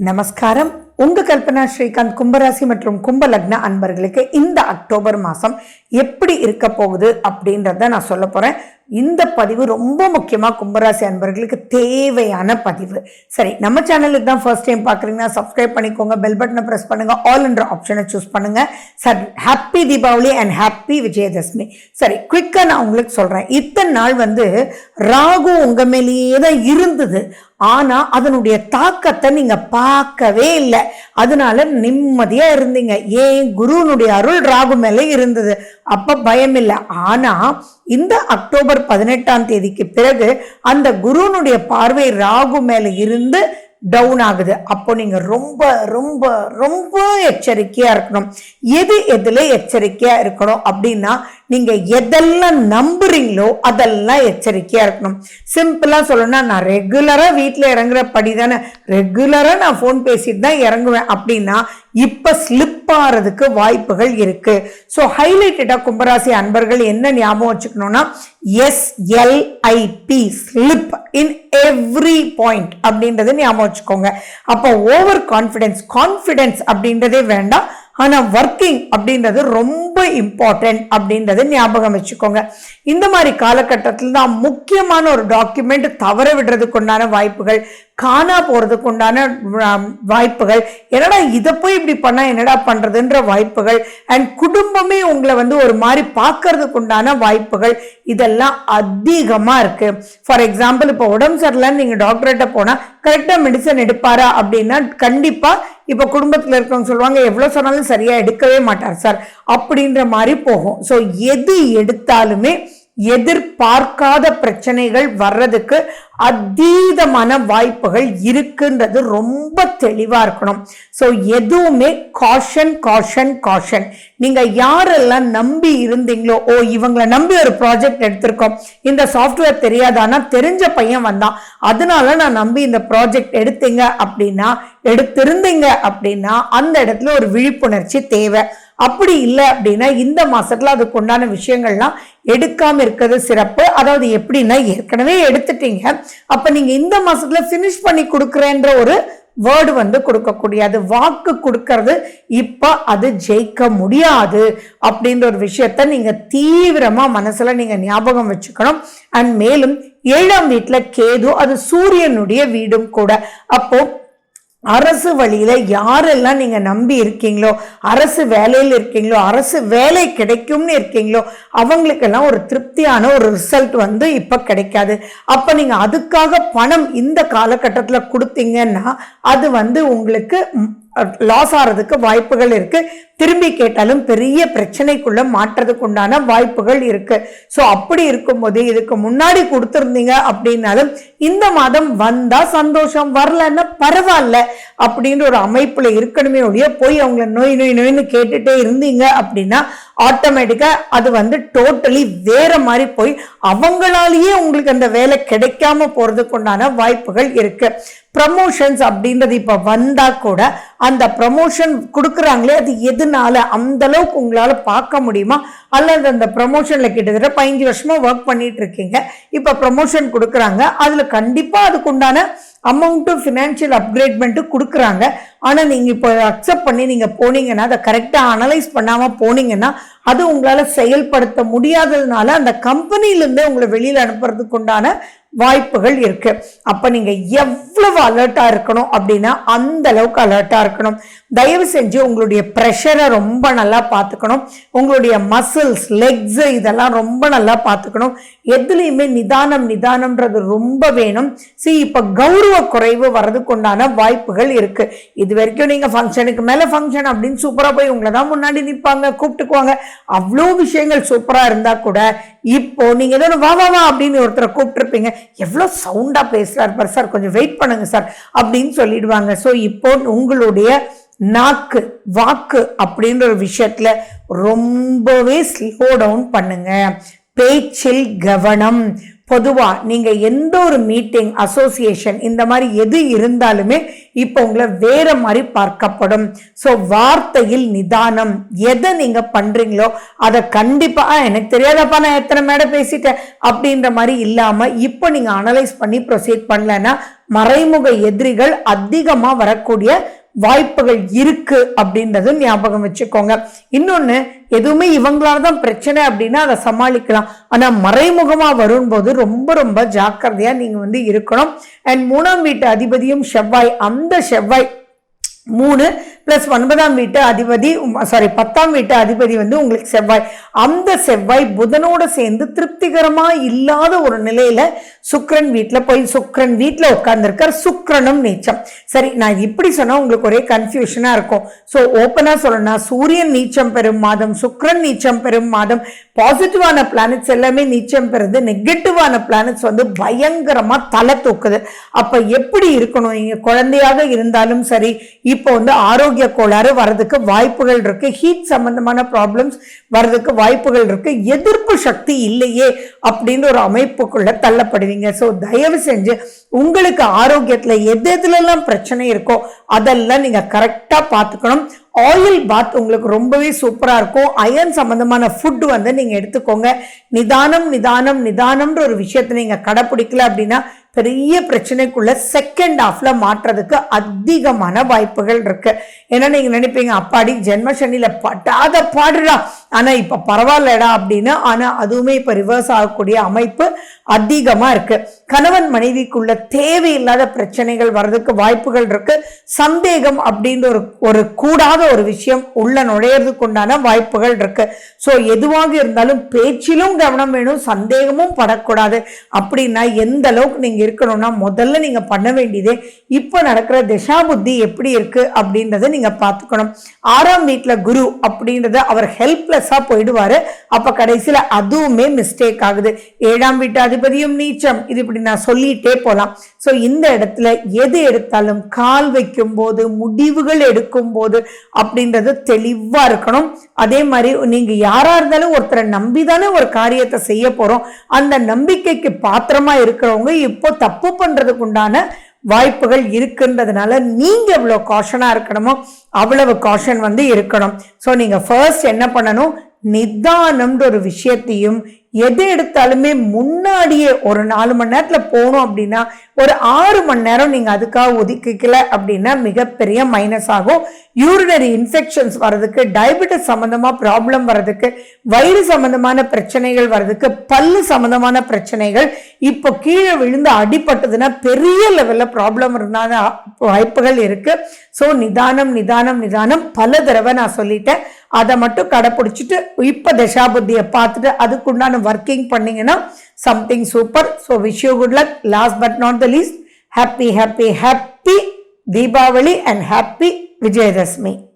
நமஸ்காரம். உங்க கல்பனா ஸ்ரீகாந்த் கும்பராசி மற்றும் கும்ப லக்ன அன்பர்களுக்கு இந்த அக்டோபர் மாசம் எப்படி இருக்க போகுது அப்படின்றத நான் சொல்ல போறேன். இந்த பதிவு ரொம்ப முக்கியமா கும்பராசி அன்பர்களுக்கு தேவையான பதிவு. சரி, நம்ம சேனலுக்கு தான் ஃபர்ஸ்ட் டைம் பாக்குறீங்கன்னா சப்ஸ்கிரைப் பண்ணிக்கோங்க, பெல் பட்டனை பிரஸ் பண்ணுங்க, ஆல் என்ற ஆப்ஷனை சூஸ் பண்ணுங்க. Sir, happy Deepavali and happy Vijayadashami. சரி, குவிக்கா நான் உங்களுக்கு சொல்றேன். இத்தனை நாள் ராகு உங்க மேலேயே தான் இருந்தது, ஆனா அதனுடைய தாக்கத்தை நீங்க பார்க்கவே இல்லை. அதனால நிம்மதியா இருந்தீங்க. ஏன்? குருனுடைய அருள் ராகு மேல இருந்தது, அப்ப பயம் இல்லை. ஆனா இந்த அக்டோபர் 18ஆம் தேதிக்கு பிறகு அந்த குருனுடைய பார்வை ராகு மேல இருந்து டவுன் ஆகுது. அப்போ நீங்க ரொம்ப ரொம்ப ரொம்ப எச்சரிக்கையா இருக்கணும். எதுல எச்சரிக்கையா இருக்கணும் அப்படின்னா, நீங்க எதெல்லாம் நம்புறீங்களோ அதெல்லாம் எச்சரிக்கையா இருக்கணும். சிம்பிளா சொல்லணும்னா, நான் ரெகுலரா வீட்டுல இறங்குற படிதானே, ரெகுலரா நான் போன் பேசிட்டு தான் இறங்குவேன் அப்படின்னா இப்ப ஸ்லிப் ஆறதுக்கு வாய்ப்புகள் இருக்கு. சோ ஹைலைட்டடா கும்பராசி அன்பர்கள் என்ன ஞாபகம் வச்சுக்கணும்னா, SLIP, slip in every point அப்படின்றது ஞாபகம் வச்சுக்கோங்க. அப்போ ஓவர் கான்பிடன்ஸ் அப்படின்றதே வேண்டாம். ஆனா ஒர்க்கிங் அப்படின்றது ரொம்ப இம்பார்ட்டன்ட் அப்படின்றது ஞாபகம் வச்சுக்கோங்க. இந்த மாதிரி காலகட்டத்தில் தான் முக்கியமான ஒரு டாக்குமெண்ட் தவற விடுறதுக்கு உண்டான வாய்ப்புகள், காணா போறதுக்கு உண்டான வாய்ப்புகள், என்னடா இதை போய் இப்படி பண்ணா என்னடா பண்றதுன்ற வாய்ப்புகள், அண்ட் குடும்பமே உங்களை ஒரு மாதிரி பார்க்கறதுக்கு உண்டான வாய்ப்புகள், இதெல்லாம் அதிகமா இருக்கு. ஃபார் எக்ஸாம்பிள், இப்போ உடம்பு சரியில்லைன்னு நீங்க டாக்டர்கிட்ட போனா கரெக்டா மெடிசன் எடுப்பாரா அப்படின்னா கண்டிப்பா இப்ப குடும்பத்துல இருக்கவங்க சொல்லுவாங்க, எவ்வளவு சொன்னாலும் சரியா எடுக்கவே மாட்டார் சார் அப்படின்ற மாதிரி போகும். சோ எது எடுத்தாலுமே எதிர்பார்க்காத பிரச்சனைகள் வர்றதுக்கு அதீதமான வாய்ப்புகள் இருக்குன்றது ரொம்ப தெளிவா இருக்கணும். சோ எதுவுமே காஷன். நீங்க யாரெல்லாம் நம்பி இருந்தீங்களோ, இவங்களை நம்பி ஒரு ப்ராஜெக்ட் எடுத்திருக்கோம், இந்த சாஃப்ட்வேர் தெரியாதானா, தெரிஞ்ச பையன் வந்தான் அதனால நான் நம்பி இந்த ப்ராஜெக்ட் எடுத்திருந்தீங்க அப்படின்னா அந்த இடத்துல ஒரு விழிப்புணர்ச்சி தேவை. அப்படி இல்லை அப்படின்னா இந்த மாசத்துல அதுக்கு உண்டான விஷயங்கள்லாம் எடுக்காம இருக்கிறது சிறப்பு. அதாவது எப்படின்னா, ஏற்கனவே எடுத்துட்டீங்க, அப்ப நீங்க இந்த மாசத்துல பினிஷ் பண்ணி கொடுக்குறேன்ற ஒரு வேர்டு கொடுக்கக்கூடியது, வாக்கு கொடுக்கறது இப்ப அது ஜெயிக்க முடியாது அப்படின்ற ஒரு விஷயத்த நீங்க தீவிரமா மனசுல நீங்க ஞாபகம் வச்சுக்கணும். அண்ட் மேலும் 7ஆம் வீட்டுல கேது, அது சூரியனுடைய வீடும் கூட. அப்போ அரசு வழியில யாரெல்லாம் நீங்க நம்பி இருக்கீங்களோ, அரசு வேலையில் இருக்கீங்களோ, அரசு வேலை கிடைக்கும்னு இருக்கீங்களோ, அவங்களுக்கெல்லாம் ஒரு திருப்தியான ஒரு ரிசல்ட் இப்ப கிடைக்காது. அப்ப நீங்க அதுக்காக பணம் இந்த காலகட்டத்துல கொடுத்தீங்கன்னா அது உங்களுக்கு லாஸ் ஆறதுக்கு வாய்ப்புகள் இருக்கு. திரும்பி கேட்டாலும் பெரிய பிரச்சனைக்குள்ள மாற்றதுக்கு உண்டான வாய்ப்புகள் இருக்கு. சோ அப்படி இருக்கும்போது, இதுக்கு முன்னாடி கொடுத்திருந்தீங்க அப்படின்னாலும் இந்த மாதம் வந்தா சந்தோஷம், வரலன்னா பரவாயில்ல அப்படின்ற ஒரு அமைப்புல இருக்கணுமே ஒழிய போய் அவங்களை நோய்னு கேட்டுட்டே இருந்தீங்க அப்படின்னா ஆட்டோமேட்டிக்கா அது டோட்டலி வேற மாதிரி போய் அவங்களாலேயே உங்களுக்கு அந்த வேலை கிடைக்காம போறதுக்கு உண்டான வாய்ப்புகள் இருக்கு. ப்ரமோஷன்ஸ் அப்படின்றது இப்ப வந்தா கூட அந்த ப்ரமோஷன் கொடுக்குறாங்களே, அது எதுனால அந்த அளவுக்கு உங்களால பார்க்க முடியுமா? அல்லது அந்த ப்ரமோஷன்ல கிட்டத்தட்ட 15 வருஷமா ஒர்க் பண்ணிட்டு இருக்கீங்க, இப்ப ப்ரமோஷன் கொடுக்குறாங்க, அதுல கண்டிப்பா அதுக்கு உண்டான அமௌண்ட்டும் ஃபினான்ஷியல் அப்கிரேட்மெண்ட்டும் கொடுக்குறாங்க. ஆனா நீங்க இப்போ அக்செப்ட் பண்ணி நீங்க போனீங்கன்னா, அதை கரெக்டா அனலைஸ் பண்ணாம போனீங்கன்னா அது உங்களால செயல்படுத்த முடியாததுனால அந்த கம்பெனில உங்களை வெளியில அனுப்புறதுக்கு உண்டான வாய்ப்புகள் இருக்கு. அப்ப நீங்க எவ்வளவு அலர்ட்டா இருக்கணும் அப்படின்னா அந்த அளவுக்கு அலர்ட்டா இருக்கணும். தயவு செஞ்சு உங்களுடைய பிரஷரை ரொம்ப நல்லா பார்த்துக்கணும். உங்களுடைய மசில்ஸ், லெக்ஸ் இதெல்லாம் ரொம்ப நல்லா பார்த்துக்கணும். எதுலையுமே நிதானம்ன்றது ரொம்ப வேணும். இப்ப கௌரவ குறைவு வர்றதுக்கு உண்டான வாய்ப்புகள் இருக்கு. இது வரைக்கும் நீங்க ஃபங்க்ஷனுக்கு மேல ஃபங்க்ஷன் அப்படின்னு சூப்பரா போய் உங்களை தான் முன்னாடி நிற்பாங்க, கூப்பிட்டுக்குவாங்க, அவ்வளோ விஷயங்கள் சூப்பரா இருந்தா கூட இப்போ நீங்க ஏதோ வா அப்படின்னு ஒருத்தரை கூப்பிட்டுருப்பீங்க, எவ்வளவு சவுண்டா பேசுறாரு பாரு சார், கொஞ்சம் வெயிட் பண்ணுங்க சார் அப்படின்னு சொல்லிடுவாங்க. சோ இப்போ உங்களுடைய நாக்கு, வாக்கு அப்படின்ற ஒரு விஷயத்துல ரொம்பவே ஸ்லோ டவுன் பண்ணுங்க. பேச்சில் கவனம். பொதுவா நீங்க எந்த ஒரு மீட்டிங், அசோசியேஷன் இந்த மாதிரி எது இருந்தாலுமே இப்போ உங்களை வேற மாதிரி பார்க்கப்படும். ஸோ வார்த்தையில் நிதானம். எதை நீங்க பண்றீங்களோ அதை கண்டிப்பா எனக்கு தெரியாதப்பா நான் எத்தனை மேடை பேசிட்டேன் அப்படின்ற மாதிரி இல்லாம இப்போ நீங்க அனலைஸ் பண்ணி ப்ரொசீட் பண்ணலன்னா மறைமுக எதிரிகள் அதிகமா வரக்கூடிய வாய்ப்புகள் இருக்கு அப்படின்றது ஞாபகம் வச்சுக்கோங்க. இன்னொன்னு, எதுவுமே இவங்களாலதான் பிரச்சனை அப்படின்னா அதை சமாளிக்கலாம். ஆனா மறைமுகமா வரும்போது ரொம்ப ரொம்ப ஜாக்கிரதையா நீங்க இருக்கணும். அண்ட் 3ஆம் வீட்டு அதிபதியும் செவ்வாய். அந்த செவ்வாய் 3 + 9ஆம் வீட்டு அதிபதி 10ஆம் வீட்டு அதிபதி உங்களுக்கு செவ்வாய். அந்த செவ்வாய் புதனோட சேர்ந்து திருப்திகரமா இல்லாத ஒரு நிலையில சுக்கிரன் வீட்டுல உட்கார்ந்துருக்கார். சுக்கிரனும் நீச்சம். சரி, நான் இப்படி சொன்னா உங்களுக்கு ஒரே கன்ஃபியூஷனா இருக்கும். ஸோ ஓப்பனா சொல்லணும்னா சூரியன் நீச்சம் பெறும் மாதம், சுக்கிரன் நீச்சம் பெறும் மாதம், பாசிட்டிவான பிளானட்ஸ் எல்லாமே நீச்சம் பெறுது, நெகட்டிவான பிளானட்ஸ் பயங்கரமா தலை தூக்குது. அப்ப எப்படி இருக்கணும்? நீங்க குழந்தையாக இருந்தாலும் சரி, இப்போ ஆரோக்கிய கோளாறு வரதுக்கு வாய்ப்புகள் இருக்கு. ஹீட் சம்பந்தமான ப்ராப்ளம்ஸ் வரதுக்கு வாய்ப்புகள் இருக்கு. எதிர்ப்பு சக்தி இல்லையே அப்படின்ற ஒரு அமைப்புக்குள்ள தள்ளப்படுவீங்க. ஸோ தயவு செஞ்சு உங்களுக்கு ஆரோக்கியத்துல எதுலாம் பிரச்சனை இருக்கோ அதெல்லாம் நீங்க கரெக்டா பார்த்துக்கணும். ஆயில் பாத் உங்களுக்கு ரொம்பவே சூப்பரா இருக்கும். அயன் சம்பந்தமான ஃபுட் நீங்க எடுத்துக்கோங்க. நிதானம்ன்ற ஒரு விஷயத்தை நீங்க கடைபிடிக்கல அப்படின்னா பெரிய பிரச்சனைக்குள்ள செகண்ட் ஹாஃப்ல மாற்றதுக்கு அதிகமான வாய்ப்புகள் இருக்கு. ஏன்னா நீங்க நினைப்பீங்க, அப்பாடி ஜென்ம சனியில பட்டாத பாடுறா, ஆனா இப்ப பரவாயில்லடா அப்படின்னு. ஆனா அதுவுமே இப்ப ரிவர்ஸ் ஆகக்கூடிய அமைப்பு அதிகமா இருக்கு. கணவன் மனைவிக்குள்ள தேவையில்லாத பிரச்சனைகள் வர்றதுக்கு வாய்ப்புகள் இருக்கு. சந்தேகம் அப்படின்ற ஒரு கூடாத ஒரு விஷயம் உள்ள நுழையறதுக்கு உண்டான வாய்ப்புகள் இருக்கு. சோ எதுவாக இருந்தாலும் பேச்சிலும் கவனம் வேணும், சந்தேகமும் படக்கூடாது. அப்படின்னா எந்த அளவுக்கு நீங்க இருக்கணும்னா முதல்ல நீங்க பண்ண வேண்டியதே இப்ப நடக்கிற திசா புத்தி எப்படி இருக்கு அப்படின்றத நீங்க பார்த்துக்கணும். 6ஆம் வீட்டுல குரு அப்படின்றத அவர் ஹெல்ப்லெஸ்ஸா போயிடுவாரு. அப்ப கடைசியில அதுவுமே மிஸ்டேக் ஆகுது. 7ஆம் வீட்டு அதிபதியும் நீச்சம். இது இப்படி நான் சொல்லிட்டே போலாம். சோ இந்த இடத்துல எது எடுத்தாலும் கால் வைக்கும் போது, முடிவுகள் எடுக்கும் போது அப்படின்றது தெளிவா இருக்கணும். அதே மாதிரி நீங்க யாரா இருந்தாலும் ஒருத்தரை நம்பிதானே ஒரு காரியத்தை செய்ய போறோம். அந்த நம்பிக்கைக்கு பாத்திரமா இருக்கிறவங்க இப்போ தப்பு பண்றதுக்கு உண்டான வாய்ப்புகள் இருக்குன்றதுனால நீங்க எவ்வளவு காஷனா இருக்கணுமோ அவ்வளவு காஷன் இருக்கணும். சோ நீங்க ஃபர்ஸ்ட் என்ன பண்ணணும்? நிதானம்ன்ற ஒரு விஷயத்தையும் எது எடுத்தாலுமே முன்னாடியே ஒரு 4 மணி நேரத்துல போகணும் அப்படின்னா ஒரு 6 மணி நேரம் நீங்க அதுக்காக ஒதுக்கிக்கல அப்படின்னா மிகப்பெரிய மைனஸ் ஆகும். யூரினரி இன்ஃபெக்ஷன்ஸ் வர்றதுக்கு, டயபெட்டிஸ் சம்பந்தமா ப்ராப்ளம் வர்றதுக்கு, வயிறு சம்பந்தமான பிரச்சனைகள் வர்றதுக்கு, பல்லு சம்பந்தமான பிரச்சனைகள், இப்போ கீழே விழுந்து அடிபட்டதுன்னா பெரிய லெவல்ல ப்ராப்ளம் இருந்தாத வாய்ப்புகள் இருக்கு. ஸோ நிதானம் பல தடவை நான் சொல்லிட்டேன். அதை மட்டும் கடைப்பிடிச்சிட்டு இப்ப தசாபுத்தியை பார்த்துட்டு அதுக்குண்டான ஒர்க்கிங் பண்ணீங்கன்னா something super. So wish you good luck. Last but not the least, happy Deepavali and happy Vijayadashmi.